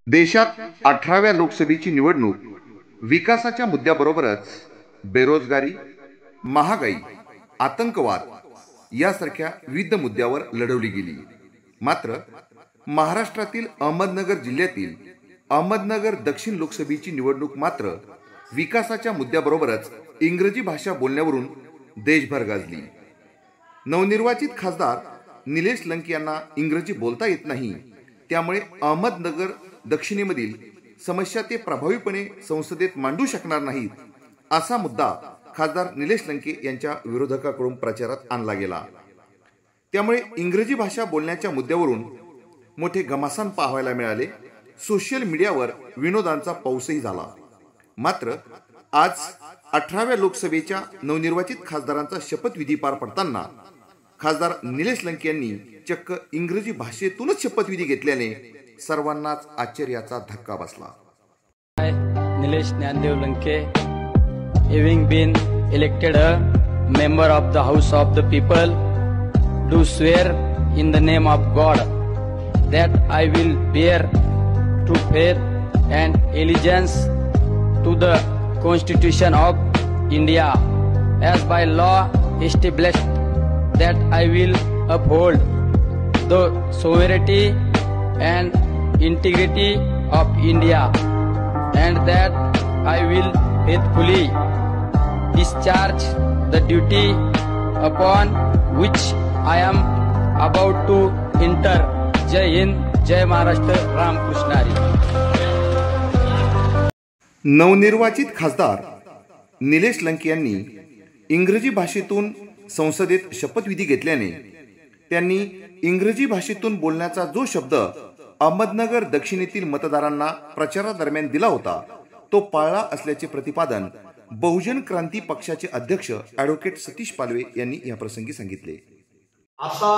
देशात 18व्या लोकसभेची निवडणूक विकासाच्या मुद्द्याबरोबरच बेरोजगारी, महागाई, आतंकवाद यासारख्या विविध मुद्द्यावर लढवली गेली। मात्र महाराष्ट्रातील अहमदनगर जिल्ह्यातील अहमदनगर दक्षिण लोकसभेची निवडणूक मात्र विकासाच्या मुद्द्याबरोबरच इंग्रजी भाषा बोलण्यावरून देशभर गाजली। नवनिर्वाचित खासदार निलेश लंके यांना इंग्रजी बोलता येत नाही, त्यामुळे अहमदनगर दक्षिणेमधील समस्या ते प्रभावीपणे संसदेत मांडू शकणार नाहीत, असा मुद्दा खासदार निलेश लंके यांच्या विरोधकांकडून प्रचारात आणला गेला। त्यामुळे इंग्रजी भाषा बोलण्याच्या मुद्द्यावरून मोठे घमासान पाहायला मिळाले। सोशल मीडियावर विनोदांचा पाऊसही झाला। मात्र आज 18व्या लोकसभेच्या नवनिर्वाचित खासदारांचा शपथविधी पार पडताना खासदार निलेश लंके यांनी चक्क इंग्रजी भाषेतूनच शपथविधी घेतल्याने सर्वांनाच आश्चर्याचा धक्का बसला। Nilesh Nyandev Lanke, having been elected a member of the House of the People, do swear in the name of God that I will bear true faith and allegiance to the Constitution of India, as by law established, that I will uphold the sovereignty and integrity of India, and that I will faithfully discharge the duty upon which I am about to enter. जय हिंद, जय महाराष्ट्र, रामकृष्ण हरी। नवनिर्वाचित खासदार निलेश लंके यांनी इंग्रजी भाषेतून संसदेत शपथविधी घेतल्याने त्यांनी इंग्रजी भाषेतून बोलण्याचा जो शब्द अहमदनगर दक्षिणेतील मतदारांना प्रचारादरम्यान दिला होता तो पाळला असल्याचे प्रतिपादन बहुजन क्रांती पक्षाचे अध्यक्ष ॲडव्होकेट सतीश पालवे यांनी या प्रसंगी सांगितले। आता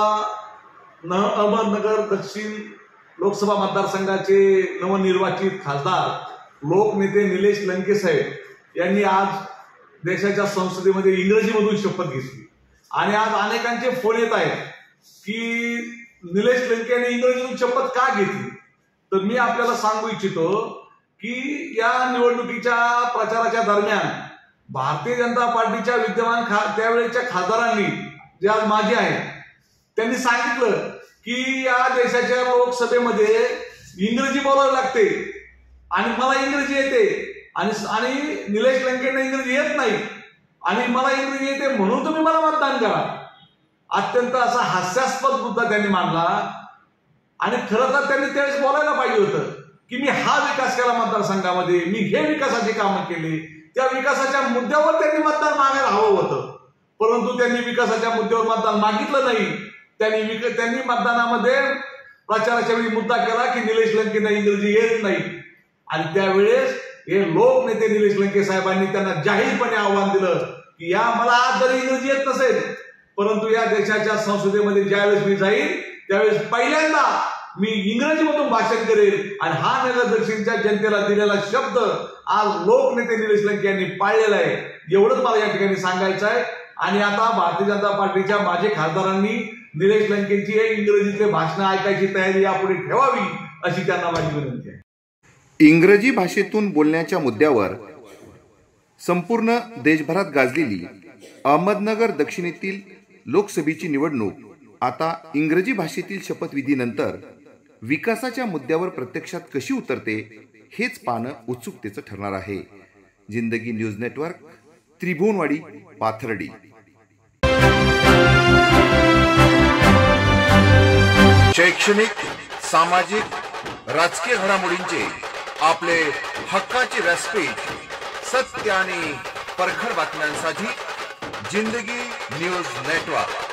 अहमदनगर दक्षिण लोकसभा मतदारसंघाचे नवनिर्वाचित खासदार लोकनेते निलेश लंके साहेब यांनी आज देशाच्या संसदेमध्ये इंग्रजीमधून शपथ घेतली आणि आज अनेकांचे फोन येत आहेत की निलेश लंके यांनी इंग्रजीतून शपथ का घेतली। तर मी आपल्याला सांगू इच्छितो की या निवडणुकीच्या प्रचाराच्या दरम्यान भारतीय जनता पार्टीच्या विद्यमान त्यावेळेच्या खासदारांनी जे आज माजी आहेत त्यांनी सांगितलं की या देशाच्या लोकसभेमध्ये इंग्रजी बोलावं लागते आणि मला इंग्रजी येते आणि निलेश लंकेंना इंग्रजी येत नाही आणि मला इंग्रजी येते म्हणून तुम्ही मला मतदान करा। अत्यंत असा हास्यास्पद मुद्दा त्यांनी मांडला आणि खरं तर त्यांनी त्यावेळेस बोलायला पाहिजे होतं की मी हा विकास केला मतदारसंघामध्ये, मी हे विकासाची कामं केली, त्या विकासाच्या मुद्द्यावर त्यांनी मतदान मागायला हवं होतं। परंतु त्यांनी विकासाच्या मुद्द्यावर मतदान मागितलं नाही। त्यांनी मतदानामध्ये प्रचाराच्या वेळी मुद्दा केला की निलेश लंकेंना इंग्रजी येत नाही आणि त्यावेळेस हे लोकनेते निलेश लंके साहेबांनी त्यांना जाहीरपणे आव्हान दिलं की या मला आज जरी इंग्रजी येत नसेल परंतु या देशाच्या संसदेमध्ये ज्यावेळेस मी जाईल त्यावेळेस पहिल्यांदा मी इंग्रजीमधून भाषण करेल आणि हा नगर दक्षिणच्या जनतेला दिलेला शब्द आज लोकनेते निलेश लंके यांनी पाळलेला आहे। एवढंच मला या ठिकाणी सांगायचं आहे आणि आता भारतीय जनता पार्टीच्या माजी खासदारांनी निलेश लंकेंची इंग्रजीतले भाषण ऐकायची तयारी यापुढे ठेवावी अशी त्यांना माझी विनंती आहे। इंग्रजी भाषेतून बोलण्याच्या मुद्द्यावर संपूर्ण देशभरात गाजलेली अहमदनगर दक्षिणेतील लोकसभेची निवडणूक आता इंग्रजी भाषेतील शपथविधीनंतर विकासाच्या मुद्द्यावर प्रत्यक्षात कशी उतरते हेच पाहणं उत्सुकतेचं ठरणार आहे। जिंदगी न्यूज नेटवर्क, त्रिभुवनवाडी, पाथर्डी। शैक्षणिक, सामाजिक, राजकीय घडामोडींचे आपले हक्काचे व्यासपीठ, सत्य आणि परखड बातम्यांसाठी जिंदगी न्यूज नेटवर्क।